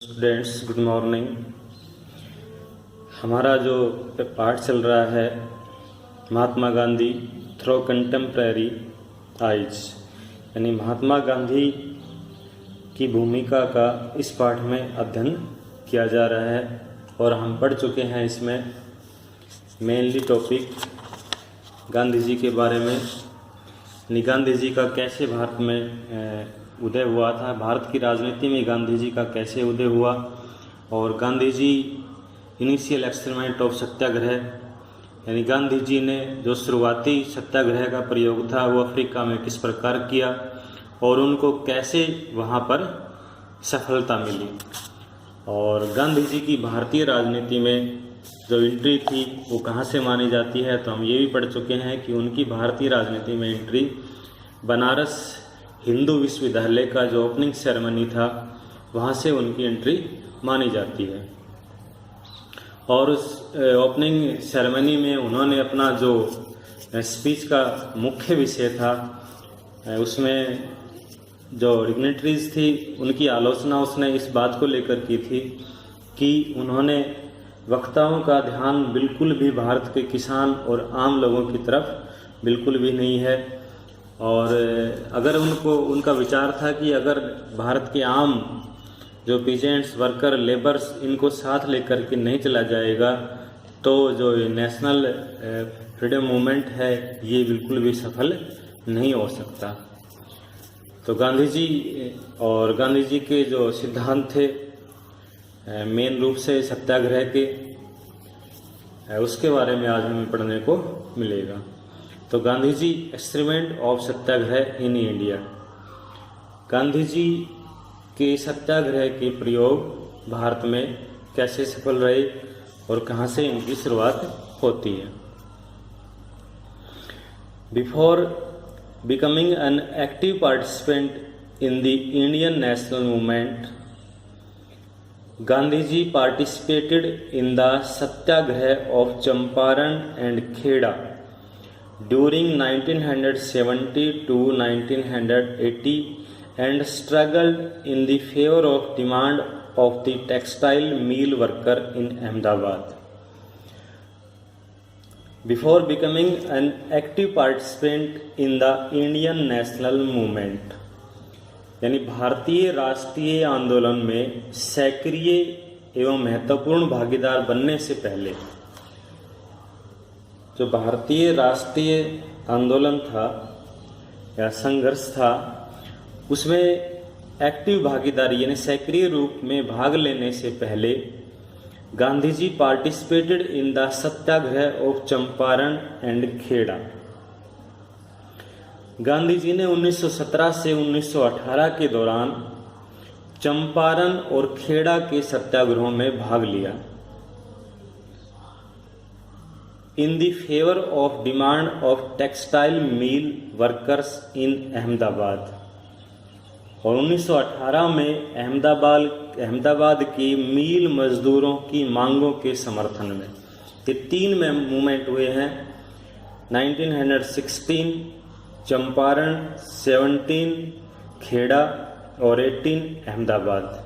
Students, good morning. हमारा जो पाठ चल रहा है Mahatma Gandhi through contemporary eyes, यानी महात्मा गांधी की भूमिका का इस पाठ में अध्ययन किया जा रहा है और हम पढ़ चुके हैं इसमें मेनली टॉपिक गांधी जी के बारे में। गांधी जी का कैसे भारत में उदय हुआ था, भारत की राजनीति में गांधी जी का कैसे उदय हुआ, और Gandhi ji initial experiment of सत्याग्रह, यानी गांधी जी ने जो शुरुआती सत्याग्रह का प्रयोग था वो अफ्रीका में किस प्रकार किया और उनको कैसे वहाँ पर सफलता मिली। और गांधी जी की भारतीय राजनीति में जो एंट्री थी वो कहाँ से मानी जाती है, तो हम ये भी पढ़ चुके हैं कि उनकी भारतीय राजनीति में एंट्री बनारस हिंदू विश्वविद्यालय का जो ओपनिंग सेरेमनी था वहाँ से उनकी एंट्री मानी जाती है। और उस ओपनिंग सेरेमनी में उन्होंने अपना जो स्पीच का मुख्य विषय था उसमें जो डिग्नेटरीज थी उनकी आलोचना उसने इस बात को लेकर की थी कि उन्होंने वक्ताओं का ध्यान बिल्कुल भी भारत के किसान और आम लोगों की तरफ बिल्कुल भी नहीं है। और अगर उनका विचार था कि अगर भारत के आम जो पीजेंट्स, वर्कर, लेबर्स इनको साथ लेकर के नहीं चला जाएगा तो जो नेशनल फ्रीडम मूवमेंट है ये बिल्कुल भी सफल नहीं हो सकता। तो गांधी जी के जो सिद्धांत थे मेन रूप से सत्याग्रह के, उसके बारे में आज हमें पढ़ने को मिलेगा। तो Gandhi ji experiment of satyagraha in India, Gandhi ji के सत्याग्रह के प्रयोग भारत में कैसे सफल रहे और कहाँ से इनकी शुरुआत होती है। Before becoming an active participant in the Indian national movement, Gandhiji participated in the Satyagraha of Champaran and Kheda during 1970 to 1980 and struggled in the favor of demand of the textile mill worker in Ahmedabad. Before becoming an active participant in the Indian national movement, यानी भारतीय राष्ट्रीय आंदोलन में सक्रिय एवं महत्वपूर्ण भागीदार बनने से पहले, जो भारतीय राष्ट्रीय आंदोलन था या संघर्ष था उसमें एक्टिव भागीदारी यानी सक्रिय रूप में भाग लेने से पहले Gandhi ji participated in the satyagraha of Champaran and Kheda. Gandhi ji ने 1917 से 1918 के दौरान चंपारण और खेड़ा के सत्याग्रहों में भाग लिया। In the favour of demand of textile mill workers in Ahmedabad, और 1918 में अहमदाबाद की मील मजदूरों की मांगों के समर्थन में ये 3 मूवमेंट हुए हैं। 1916 चंपारण, 17 खेड़ा और 18 Ahmedabad.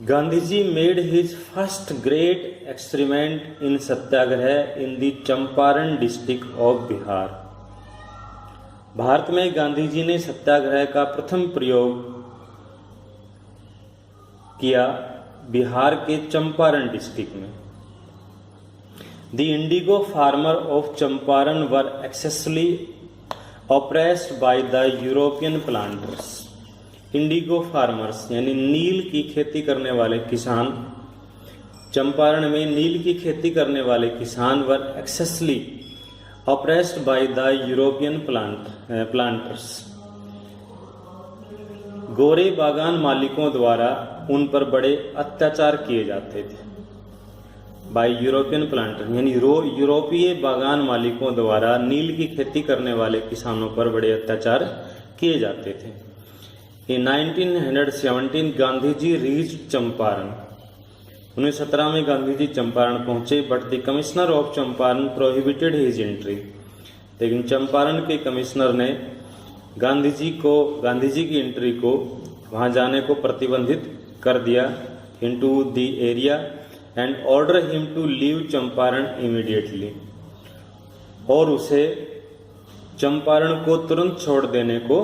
Gandhi ji made his first great experiment in satyagraha in the Champaran district of Bihar. Bharat में गांधी जी ने सत्याग्रह का प्रथम प्रयोग किया बिहार के चंपारण डिस्ट्रिक्ट में। The indigo farmer of Champaran were excessively oppressed by the European planters. Indigo farmers यानी नील की खेती करने वाले किसान, चंपारण में नील की खेती करने वाले किसान वर एक्सेसली oppressed by the European planters। गोरे बागान मालिकों द्वारा उन पर बड़े अत्याचार किए जाते थे। बाय यूरोपियन प्लांटर यानी यूरोपीय बागान मालिकों द्वारा नील की खेती करने वाले किसानों पर बड़े अत्याचार किए जाते थे। In 1917 Gandhi ji reached Champaran. 1917 में गांधी जी चंपारण पहुंचे, but the commissioner of Champaran prohibited his entry. लेकिन चंपारण के कमिश्नर ने गांधी जी की एंट्री को वहाँ जाने को प्रतिबंधित कर दिया into the area and order him to leave Champaran immediately, और उसे चंपारण को तुरंत छोड़ देने को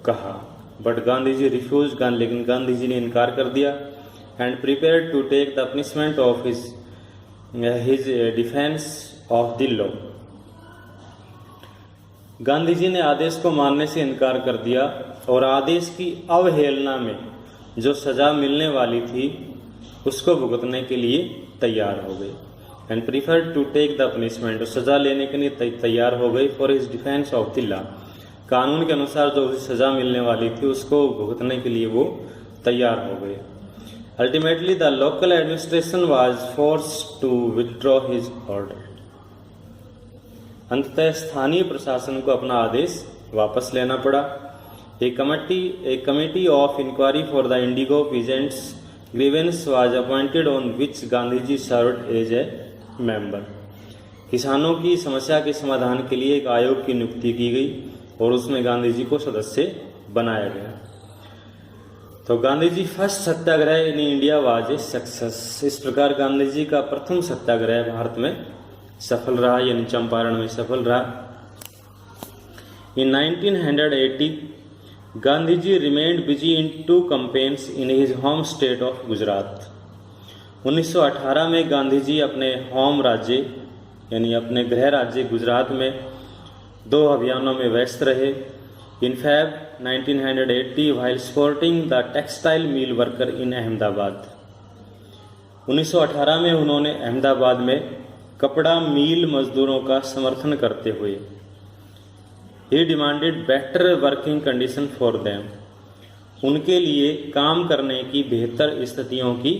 कहा। बट गांधी जी रिफ्यूज, लेकिन गांधी जी ने इनकार कर दिया। And prepared to take the punishment of his defence of the law. Gandhi ji ने आदेश को मानने से इनकार कर दिया और आदेश की अवहेलना में जो सजा मिलने वाली थी उसको भुगतने के लिए तैयार हो गए। And preferred to take the punishment, सजा लेने के लिए तैयार हो गई for his defence of the law, कानून के अनुसार जो सजा मिलने वाली थी उसको भुगतने के लिए वो तैयार हो गए। Ultimately the local administration was forced to withdraw his order. अंततः स्थानीय प्रशासन को अपना आदेश वापस लेना पड़ा। A committee of inquiry for the indigo peasants grievance was appointed on which Gandhi ji served as a member. किसानों की समस्या के समाधान के लिए एक आयोग की नियुक्ति की गई और उसमें गांधी जी को सदस्य बनाया गया। तो Gandhi ji first satyagraha in India was a success. इस प्रकार गांधी जी का प्रथम सत्याग्रह भारत में सफल रहा, यानी चंपारण में सफल रहा। In 1980 Gandhi ji remained busy in 2 campaigns in his home state of Gujarat. 1918 में गांधी जी अपने होम राज्य यानी अपने गृह राज्य गुजरात में 2 अभियानों में व्यस्त रहे। इन Feb 1980 while supporting the textile mill worker in Ahmedabad. 1918 में उन्होंने अहमदाबाद में कपड़ा मील मजदूरों का समर्थन करते हुए He demanded better working condition for them, उनके लिए काम करने की बेहतर स्थितियों की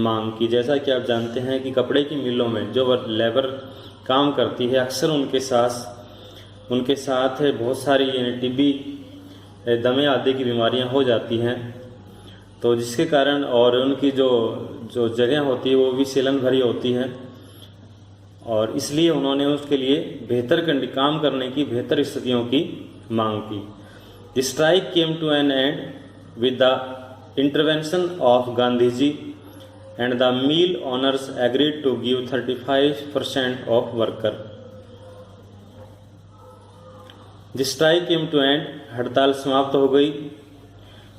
मांग की। जैसा कि आप जानते हैं कि कपड़े की मिलों में जो लेबर काम करती है अक्सर उनके साथ बहुत सारी टीबी, दमे आदि की बीमारियां हो जाती हैं, तो जिसके कारण और उनकी जो जगह होती है वो भी सीलन भरी होती है, और इसलिए उन्होंने उसके लिए बेहतर काम करने की बेहतर स्थितियों की मांग की। The strike came to an end with the intervention of Gandhi ji and the mill owners agreed to give 35% of worker. The strike came to end, हड़ताल समाप्त हो गई।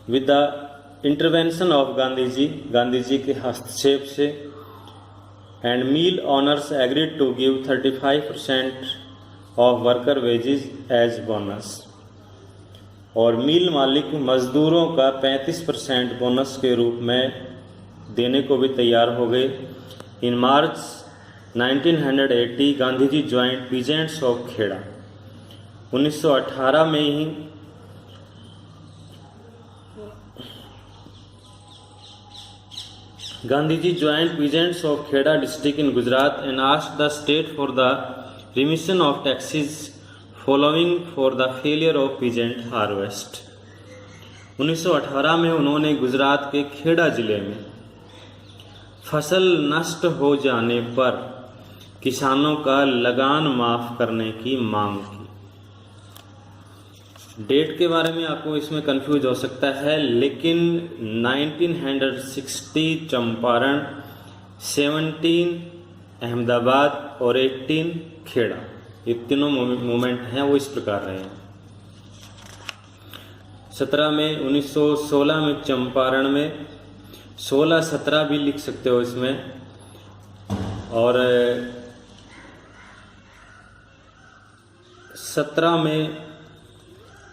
With the intervention of Gandhi ji के हस्तक्षेप से, and mill owners agreed to give 35% of worker wages as bonus, और mill मालिक मजदूरों का 35% बोनस के रूप में देने को भी तैयार हो गए। In March 1980 Gandhi ji joined peasants of Kheda. 1918 में ही Gandhi ji joined peasants of Kheda district in Gujarat and asked the state for the remission of taxes following for the failure of peasant harvest. 1918 में उन्होंने गुजरात के खेड़ा जिले में फसल नष्ट हो जाने पर किसानों का लगान माफ करने की मांग की। डेट के बारे में आपको इसमें कंफ्यूज हो सकता है, लेकिन 1960 चंपारण, 17 अहमदाबाद और 18 खेड़ा, ये तीनों मूवमेंट हैं वो इस प्रकार रहे हैं। 17 में 1916 में चंपारण में, 16-17 भी लिख सकते हो इसमें, और 17 में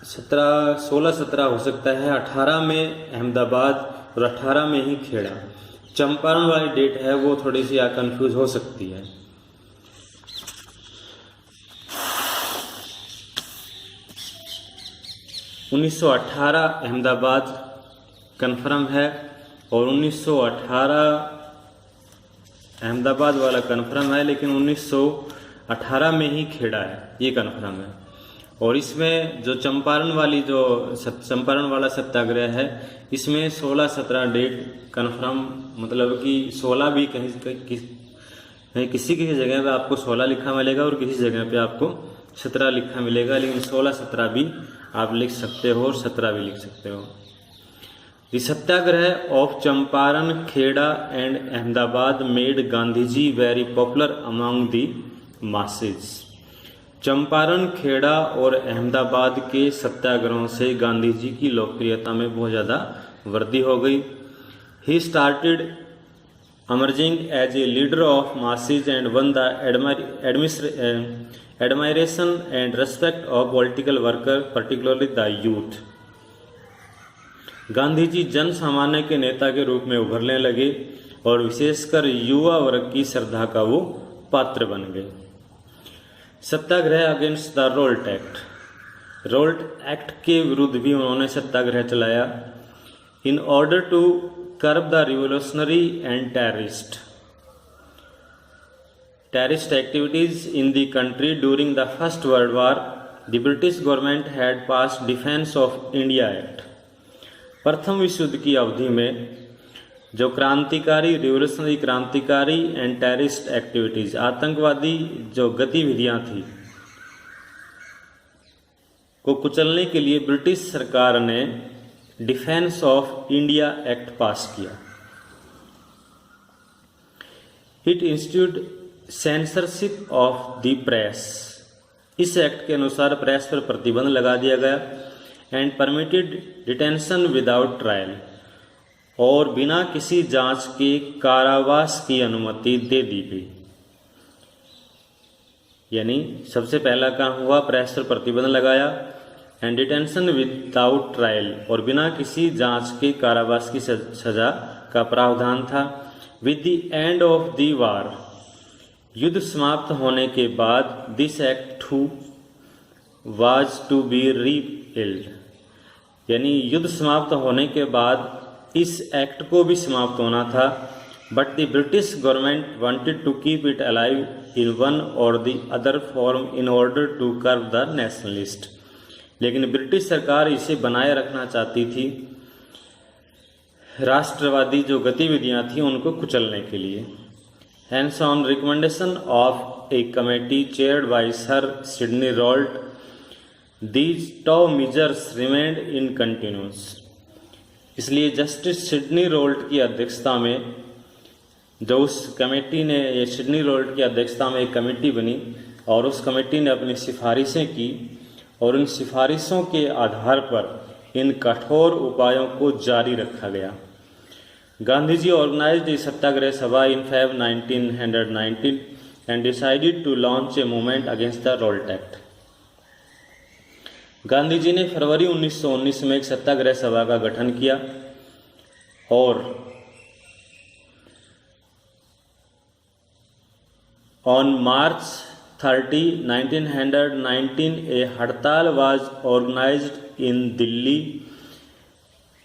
16-17 हो सकता है, 18 में अहमदाबाद और 18 में ही खेड़ा। चंपारण वाली डेट है वो थोड़ी सी कंफ्यूज हो सकती है। (1918) अहमदाबाद कन्फर्म है, और 1918 अहमदाबाद वाला कन्फर्म है, लेकिन 1918 में ही खेड़ा है, ये कन्फर्म है। और इसमें जो चंपारण वाला सत्याग्रह है, इसमें 16-17 डेट कन्फर्म, मतलब कि 16 भी किसी जगह पे आपको 16 लिखा मिलेगा और किसी जगह पे आपको 17 लिखा मिलेगा, लेकिन 16-17 भी आप लिख सकते हो और 17 भी लिख सकते हो। The Satyagraha of Champaran, Kheda and Ahmedabad made Gandhiji very popular among the masses. Champaran, Kheda और अहमदाबाद के सत्याग्रहों से गांधी जी की लोकप्रियता में बहुत ज़्यादा वृद्धि हो गई. He started emerging as a leader of masses and won the admiration and respect of political workers, particularly the youth. Gandhi ji जन सामान्य के नेता के रूप में उभरने लगे और विशेषकर युवा वर्ग की श्रद्धा का वो पात्र बन गए. Satyagraha against the Rowlatt Act. Rowlatt Act के विरुद्ध भी उन्होंने सत्याग्रह चलाया. In order to curb the revolutionary and terrorist activities in the country during the First World War, the British government had passed Defence of India Act. प्रथम विश्व युद्ध की अवधि में जो क्रांतिकारी, रिवोल्यूशनरी क्रांतिकारी एंड टेररिस्ट एक्टिविटीज, आतंकवादी जो गतिविधियां थी, को कुचलने के लिए ब्रिटिश सरकार ने defence of India act pass किया. It institute censorship of the press. इस एक्ट के अनुसार प्रेस पर प्रतिबंध लगा दिया गया. And permitted detention without trial. और बिना किसी जांच के कारावास की अनुमति दे दी गई. यानी सबसे पहला काम हुआ, प्रेस पर प्रतिबंध लगाया. एंड डिटेंशन विदाउट ट्रायल, और बिना किसी जांच के कारावास की सजा का प्रावधान था. With the end of the war, युद्ध समाप्त होने के बाद, this act too was to be repealed. यानी युद्ध समाप्त होने के बाद इस एक्ट को भी समाप्त होना था. But the British government wanted to keep it alive in one or the other form in order to curb the nationalist. लेकिन ब्रिटिश सरकार इसे बनाए रखना चाहती थी, राष्ट्रवादी जो गतिविधियां थी उनको कुचलने के लिए. Hence on recommendation of a committee chaired by Sir Sidney Rolt, these two measures remained in continuance. इसलिए जस्टिस सिडनी रोल्ट की अध्यक्षता में जो उस कमेटी ने, ये सिडनी रोल्ट की अध्यक्षता में एक कमेटी बनी और उस कमेटी ने अपनी सिफारिशें की और इन सिफारिशों के आधार पर इन कठोर उपायों को जारी रखा गया. गांधी जी ऑर्गेनाइज्ड ए सत्याग्रह सभा इन Feb 1919 and decided to launch a movement against the Rolt Act. Gandhi ji ने फरवरी 1919 में एक सत्याग्रह सभा का गठन किया और ऑन मार्च 30, 1919 ए हड़ताल वाज ऑर्गेनाइज्ड इन दिल्ली.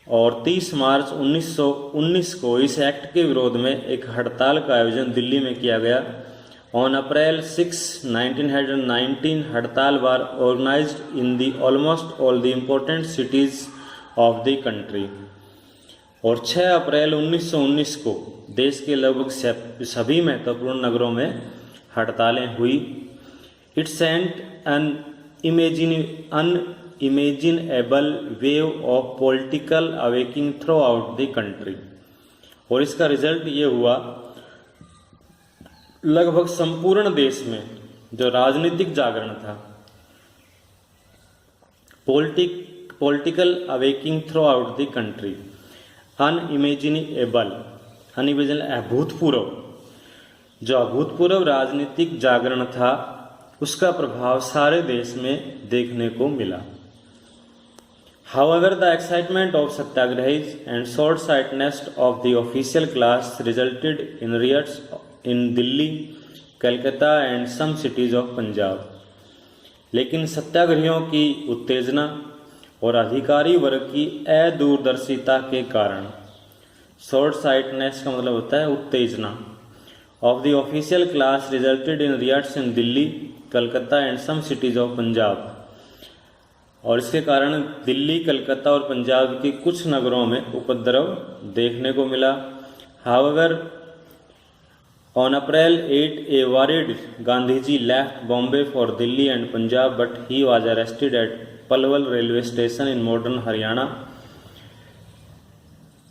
और 30 मार्च 1919 को इस एक्ट के विरोध में एक हड़ताल का आयोजन दिल्ली में किया गया. ऑन अप्रैल 6, 1919 हड़ताल were organized in the almost all the important cities of the country. और 6 अप्रैल 1919 को देश के लगभग सभी महत्वपूर्ण नगरों में हड़तालें हुई. It sent an unimaginable wave of political awakening throughout the country. और इसका रिजल्ट ये हुआ, लगभग संपूर्ण देश में जो राजनीतिक जागरण था, political awakening throughout the country, unimaginable अभूतपूर्व, जो अभूतपूर्व राजनीतिक जागरण था उसका प्रभाव सारे देश में देखने को मिला. However, the excitement of satyagrahis and short-sightedness of the official class resulted in riots in Delhi, Calcutta and some cities of Punjab. लेकिन सत्याग्रहियों की उत्तेजना और अधिकारी वर्ग की अदूरदर्शिता के कारण, शॉर्ट साइटनेस का मतलब होता है उत्तेजना, of the official class resulted in riots in Delhi, Calcutta and some cities of Punjab. और इसके कारण दिल्ली, कलकत्ता और पंजाब के कुछ नगरों में उपद्रव देखने को मिला. However on April 8 A worried Gandhiji left Bombay for Delhi and Punjab but he was arrested eight Palwal railway station in modern Haryana.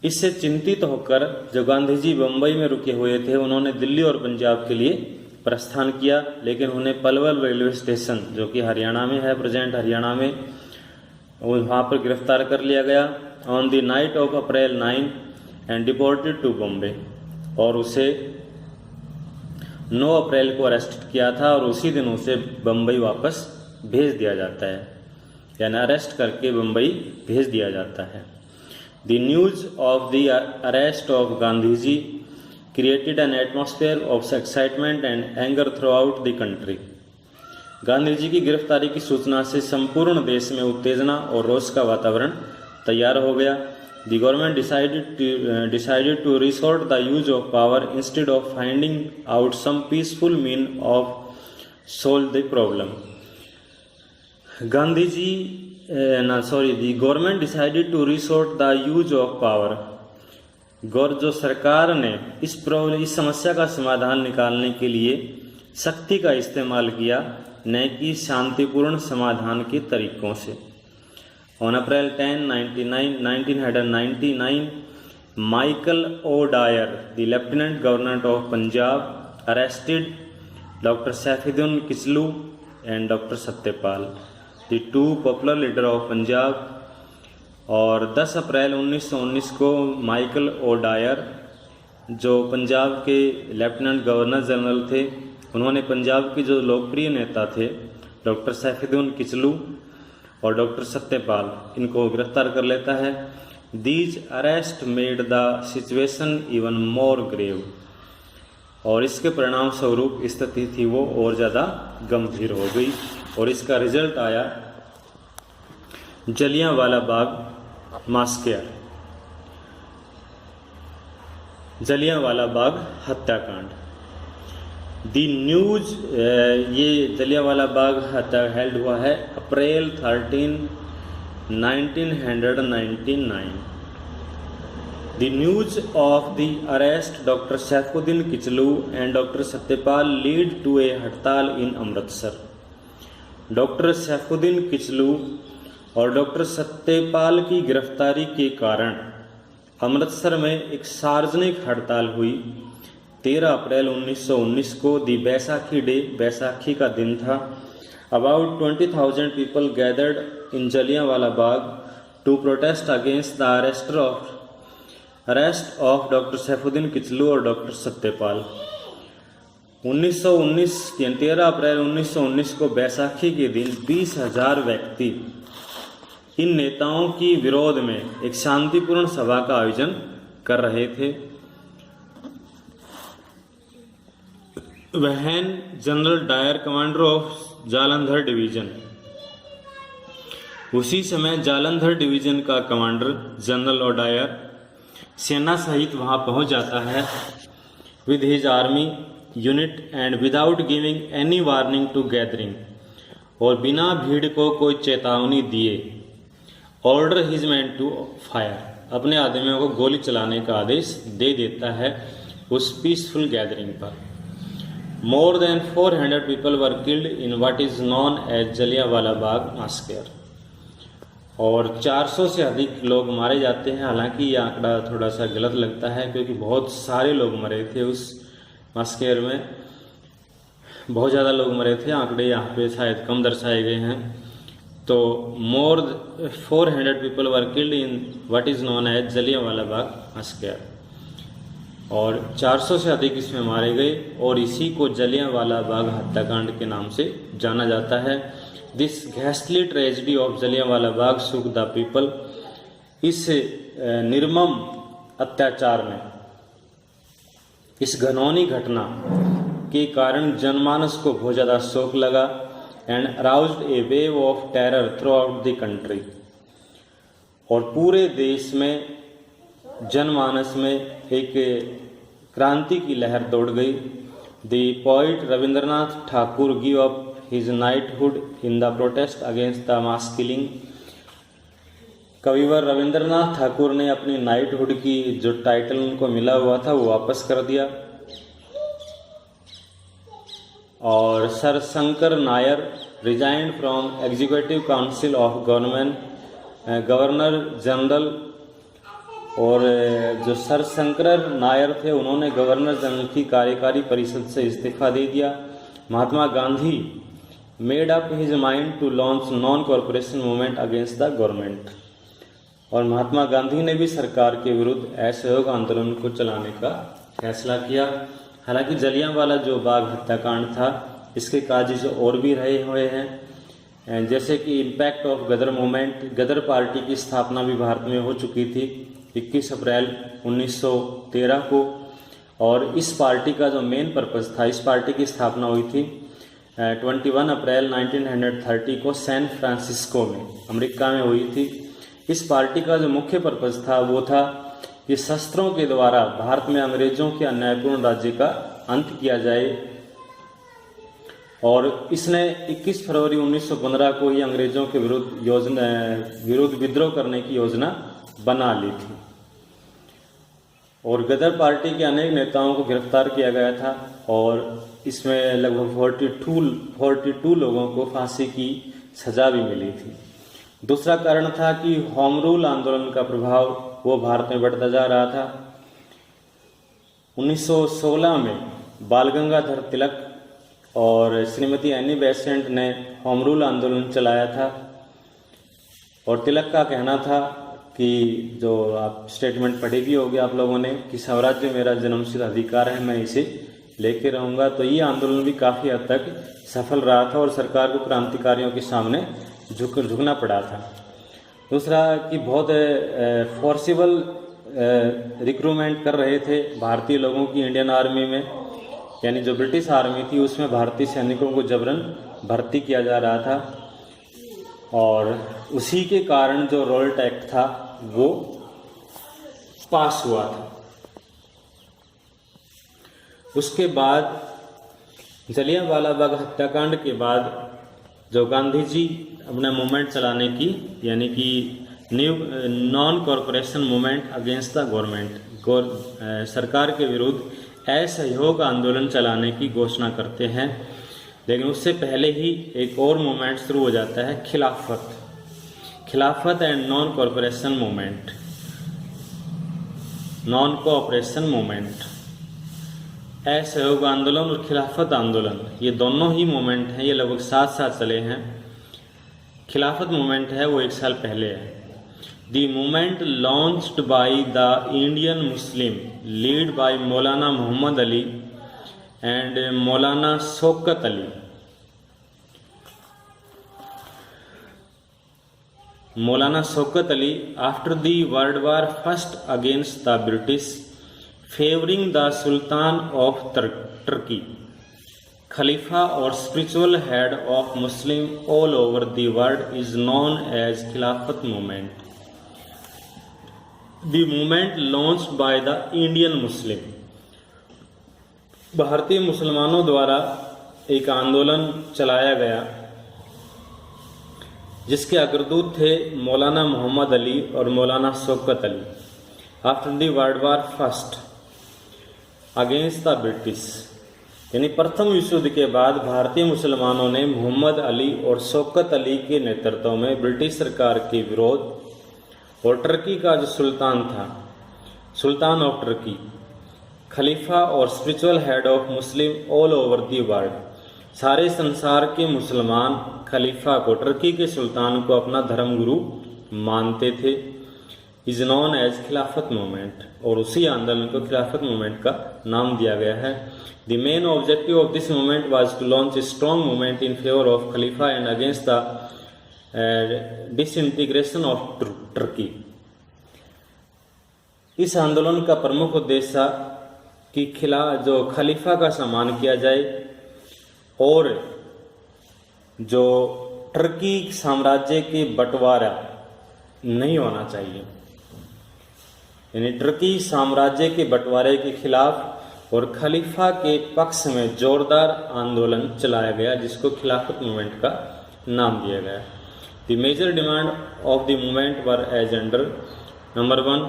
इससे चिंतित होकर जो गांधी जी बम्बई में रुके हुए थे, उन्होंने दिल्ली और पंजाब के लिए प्रस्थान किया, लेकिन उन्हें पलवल रेलवे स्टेशन, जो कि हरियाणा में है, प्रेजेंट हरियाणा में, वहाँ पर गिरफ्तार कर लिया गया on the night of April 9 and deported to Bombay. और उसे 9 अप्रैल को अरेस्ट किया था और उसी दिन उसे बम्बई वापस भेज दिया जाता है, यानी अरेस्ट करके बम्बई भेज दिया जाता है। The news of the arrest of Gandhi ji created an atmosphere of excitement and anger throughout the country. Gandhi ji की गिरफ्तारी की सूचना से संपूर्ण देश में उत्तेजना और रोष का वातावरण तैयार हो गया। The government decided to resort the use of power instead of finding out some peaceful mean of solve the problem. Gandhi ji the government decided to resort the use of power. जो सरकार ने इस समस्या का समाधान निकालने के लिए शक्ति का इस्तेमाल किया, न कि शांतिपूर्ण समाधान के तरीकों से। On April 10, 1999, Michael O Dyer, the lieutenant governor of Punjab, arrested doctor Saifuddin Kitchlew and doctor Satyapal, the two popular leader of Punjab. और 10 अप्रैल 1919 को माइकल ओ डायर, जो पंजाब के लेफ्टिनेंट गवर्नर जनरल थे, उन्होंने पंजाब के जो लोकप्रिय नेता थे डॉक्टर सैफुद्दीन किचलू और डॉक्टर सत्यपाल, इनको गिरफ्तार कर लेता है। These arrest made the situation even more grave. और इसके परिणाम स्वरूप स्थिति थी वो और ज़्यादा गंभीर हो गई और इसका रिजल्ट आया जलियांवाला बाग मास्केयर, जलियांवाला बाग हत्याकांड। दी न्यूज, ये जलियांवाला बाग हत्या हेल्ड हुआ है April 13, 1999। The news of the arrest doctor Saifuddin Kitchlew and doctor Satyapal lead to a हड़ताल इन अमृतसर। डॉक्टर सैफुद्दीन किचलू और डॉक्टर सत्यपाल की गिरफ्तारी के कारण अमृतसर में एक सार्वजनिक हड़ताल हुई। 13 अप्रैल 1919 को दी बैसाखी डे, बैसाखी का दिन था। About 20,000 people gathered in Jallianwala Bagh to protest against the arrest of doctor Saifuddin Kitchlew और डॉक्टर सत्यपाल। 13 अप्रैल 1919 को बैसाखी के दिन 20,000 व्यक्ति इन नेताओं की विरोध में एक शांतिपूर्ण सभा का आयोजन कर रहे थे। When general Dyer, commander of Jalandhar division, उसी समय जालंधर डिवीजन का कमांडर जनरल और डायर सेना सहित वहां पहुंच जाता है with his army unit and without giving any warning to gathering, और बिना भीड़ को कोई चेतावनी दिए order his man to fire, अपने आदमियों को गोली चलाने का आदेश दे देता है उस पीसफुल गैदरिंग पर। More than 400 people were killed in what is known as Jallianwala Bagh massacre, और 400 से अधिक लोग मारे जाते हैं। हालांकि ये आंकड़ा थोड़ा सा गलत लगता है क्योंकि बहुत सारे लोग मरे थे उस मास्केयर में, बहुत ज़्यादा लोग मरे थे। आंकड़े यहाँ पे शायद कम दर्शाए गए हैं। तो more 400 people were killed in what is known as Jallianwala Bagh massacre, और 400 से अधिक इसमें मारे गए और इसी को जलियांवाला बाग हत्याकांड के नाम से जाना जाता है। This ghastly tragedy of Jallianwala Bagh shook the people. इस निर्मम अत्याचार में, इस घिनौनी घटना के कारण जनमानस को बहुत ज़्यादा शोक लगा and aroused A wave of terror through out the country, और पूरे देश में जनमानस में एक क्रांति की लहर दौड़ गई। The poet Rabindranath Thakur give up his knighthood in the protest against the mass killing. कविवर रविंद्रनाथ ठाकुर ने अपनी नाइटहुड की जो टाइटल उनको मिला हुआ था वो वापस कर दिया, और Sir Shankar Nair resigned from executive council of governor general और जो सर शंकर नायर थे उन्होंने गवर्नर जनरल की कार्यकारी परिषद से इस्तीफा दे दिया। Mahatma Gandhi made up his mind to launch non cooperation movement against the government, और महात्मा गांधी ने भी सरकार के विरुद्ध असहयोग आंदोलन को चलाने का फैसला किया। हालांकि जलियांवाला जो बाग हत्याकांड था इसके काजिज और भी रहे हुए हैं, जैसे कि impact of Ghadar movement. Ghadar party की स्थापना भी भारत में हो चुकी थी 21 अप्रैल 1913 को, और इस पार्टी का जो मेन पर्पस था, इस पार्टी की स्थापना हुई थी 21 अप्रैल 1930 को सैन फ्रांसिस्को में, अमेरिका में हुई थी। इस पार्टी का जो मुख्य पर्पस था वो था कि शस्त्रों के द्वारा भारत में अंग्रेजों के अन्यायपूर्ण राज्य का अंत किया जाए, और इसने 21 फरवरी 1915 को ही अंग्रेजों के विरुद्ध विद्रोह करने की योजना बना ली थी। और गदर पार्टी के अनेक नेताओं को गिरफ्तार किया गया था, और इसमें लगभग 42 लोगों को फांसी की सजा भी मिली थी। दूसरा कारण था कि होम रूल आंदोलन का प्रभाव वो भारत में बढ़ता जा रहा था। 1916 में बाल गंगाधर तिलक और श्रीमती एनी बेसेंट ने होम रूल आंदोलन चलाया था, और तिलक का कहना था कि जो आप स्टेटमेंट पढ़ी भी होगी आप लोगों ने कि स्वराज्य मेरा जन्मसिद्ध अधिकार है, मैं इसे लेके रहूँगा। तो ये आंदोलन भी काफ़ी हद तक सफल रहा था और सरकार को क्रांतिकारियों के सामने झुकना पड़ा था। दूसरा कि बहुत फोर्सिबल रिक्रूटमेंट कर रहे थे भारतीय लोगों की इंडियन आर्मी में, यानी जो ब्रिटिश आर्मी थी उसमें भारतीय सैनिकों को जबरन भर्ती किया जा रहा था, और उसी के कारण जो रॉल्ट एक्ट था वो पास हुआ था। उसके बाद जलियांवाला बाग हत्याकांड के बाद जो गांधी जी अपना मूवमेंट चलाने की, यानी कि new non cooperation movement against the government, सरकार के विरुद्ध असहयोग आंदोलन चलाने की घोषणा करते हैं। लेकिन उससे पहले ही एक और मूवमेंट शुरू हो जाता है, खिलाफत and non cooperation movement, non cooperation movement. असहयोग आंदोलन और खिलाफत आंदोलन ये दोनों ही मूवमेंट हैं, ये लगभग साथ साथ चले हैं। खिलाफत मूवमेंट है वो 1 साल पहले है। The movement launched by the Indian Muslim lead by Maulana Mohammad Ali and Maulana Shaukat Ali. Maulana Shaukat Ali after the world war first against the British favoring the Sultan of Turkey, Khalifa or spiritual head of Muslim all over the world is known as Khilafat movement. The movement launched by the Indian Muslim. भारतीय मुसलमानों द्वारा एक आंदोलन चलाया गया जिसके अग्रदूत थे मौलाना मोहम्मद अली और मौलाना Shaukat Ali. After the world war first against the British, यानी प्रथम विश्व युद्ध के बाद भारतीय मुसलमानों ने मोहम्मद अली और शौकत अली के नेतृत्व में ब्रिटिश सरकार के विरोध, और टर्की का जो सुल्तान था, सुल्तान ऑफ टर्की, खलीफा और spiritual head of Muslim all over the world, सारे संसार के मुसलमान खलीफा को, टर्की के सुल्तान को अपना धर्म गुरु मानते थे, इज नॉन एज खिलाफत मूवमेंट, और उसी आंदोलन को खिलाफत मूवमेंट का नाम दिया गया है। The main objective of this movement was to launch a strong movement in favour of khalifa and against the disintegration of Turkey. इस आंदोलन का प्रमुख उद्देश्य था कि जो खलीफा का सम्मान किया जाए और जो टर्की साम्राज्य के बंटवारा नहीं होना चाहिए, यानी टर्की साम्राज्य के बंटवारे के खिलाफ और खलीफा के पक्ष में जोरदार आंदोलन चलाया गया जिसको खिलाफत मूवमेंट का नाम दिया गया। The major demand of the movement were as under, number 1,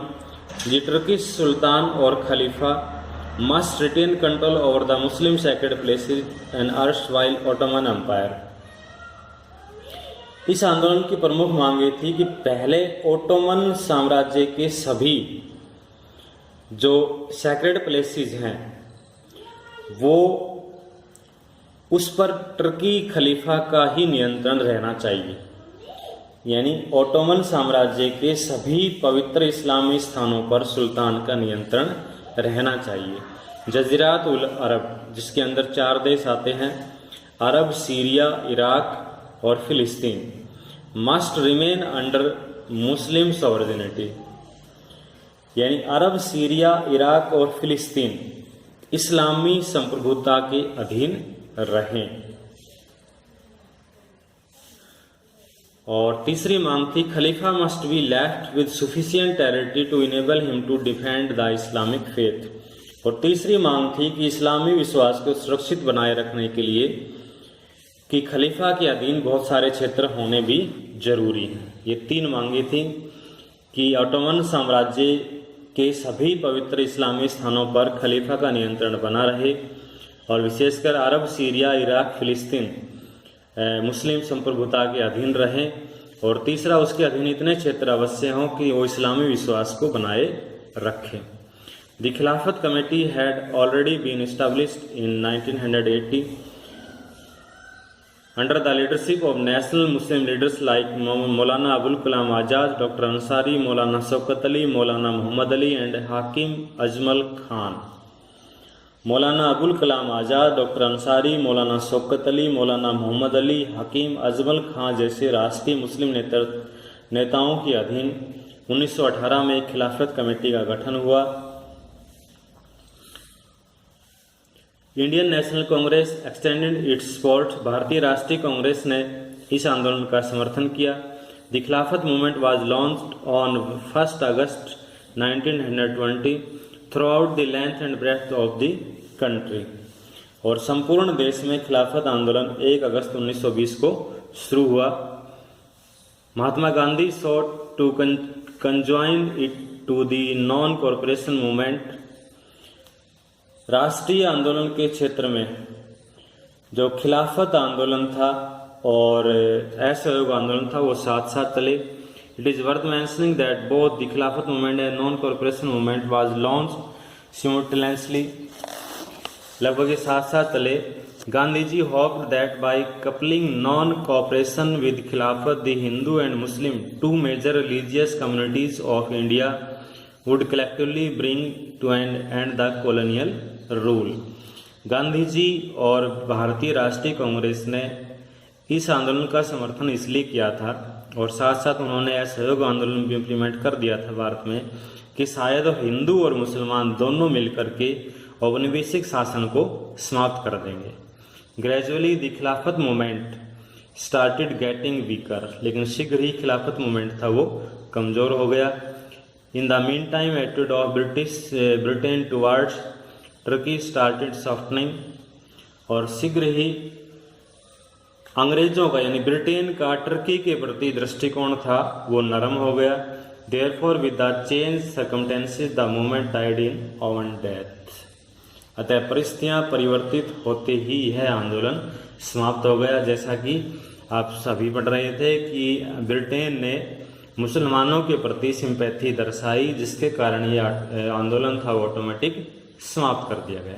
the Turkish sultan or khalifa must retain control over the Muslim sacred places and erstwhile Ottoman empire. इस आंदोलन की प्रमुख मांग ये थी कि पहले ओटोमन साम्राज्य के सभी जो सैक्रेड प्लेसेस हैं वो उस पर तुर्की खलीफा का ही नियंत्रण रहना चाहिए। यानी ओटोमन साम्राज्य के सभी पवित्र इस्लामी स्थानों पर सुल्तान का नियंत्रण रहना चाहिए। जज़ीरात उल अरब, जिसके अंदर 4 देश आते हैं, अरब, सीरिया, इराक और फिलिस्तीन, मस्ट रिमेन अंडर मुस्लिम सॉवरेनिटी। यानी अरब, सीरिया, इराक और फिलिस्तीन इस्लामी संप्रभुता के अधीन रहें। और तीसरी मांग थी khalifa must be left with sufficient territory to enable him to defend the Islamic faith. और तीसरी मांग थी कि इस्लामी विश्वास को सुरक्षित बनाए रखने के लिए कि खलीफा के अधीन बहुत सारे क्षेत्र होने भी जरूरी हैं। ये 3 मांगे थी कि ओटोमन साम्राज्य के सभी पवित्र इस्लामी स्थानों पर खलीफा का नियंत्रण बना रहे और विशेषकर अरब, सीरिया, इराक, फिलिस्तीन मुस्लिम संप्रभुता के अधीन रहें, और तीसरा उसके अधीन इतने क्षेत्र अवश्य हों कि वो इस्लामी विश्वास को बनाए रखें। The Khilafat committee had already been established in 1980 under the leadership of national Muslim leaders like Maulana Abul Kalam Azad, Dr. Ansari, Maulana Shaukat Ali, Maulana Muhammad Ali and Hakim Ajmal Khan। Maulana Abul Kalam Azad, doctor Ansari, मौलाना शौकत अली, मौलाना मोहम्मद अली, हकीम अजमल खां जैसे राष्ट्रीय मुस्लिम नेताओं के अधीन 1918 में एक खिलाफत committee का गठन हुआ। Indian national Congress extended it's support. भारतीय राष्ट्रीय कांग्रेस ने इस आंदोलन का समर्थन किया। The Khilafat movement was launched on 1 August 1920 throughout the length and breadth of the country. और संपूर्ण देश में खिलाफत आंदोलन 1 अगस्त 1920 को शुरू हुआ। Mahatma Gandhi sought to conjoin it to the non cooperation movement. राष्ट्रीय आंदोलन के क्षेत्र में जो खिलाफत आंदोलन था और असहयोग आंदोलन था वो साथ साथ चले। It is worth mentioning that both the Khilafat movement and non cooperation movement was launch simultaneously. लगभग ये साथ साथ चले। Gandhi ji hoped that by coupling non cooperation with Khilafat the Hindu and Muslim, 2 major religious communities of India, would collectively bring to an end the colonial rule। गांधी जी और भारतीय राष्ट्रीय कांग्रेस ने इस आंदोलन का समर्थन इसलिए किया था और साथ साथ उन्होंने असहयोग आंदोलन भी इम्प्लीमेंट कर दिया था भारत में कि शायद हिंदू और मुसलमान दोनों मिलकर के औपनिवेशिक शासन को समाप्त कर देंगे। Gradually the Khilafat movement started getting weaker. लेकिन शीघ्र ही खिलाफत मूवमेंट था वो कमज़ोर हो गया। In the meantime, attitude of Britain towards Turkey started softening। और शीघ्र ही अंग्रेजों का यानी ब्रिटेन का टर्की के प्रति दृष्टिकोण था वो नरम हो गया। Therefore, with the changed circumstances, the movement died in own death। अतः परिस्थितियां परिवर्तित होते ही यह आंदोलन समाप्त हो गया। जैसा कि आप सभी पढ़ रहे थे कि ब्रिटेन ने मुसलमानों के प्रति सिंपैथी दर्शाई, जिसके कारण ये आंदोलन था वो ऑटोमेटिक समाप्त कर दिया गया।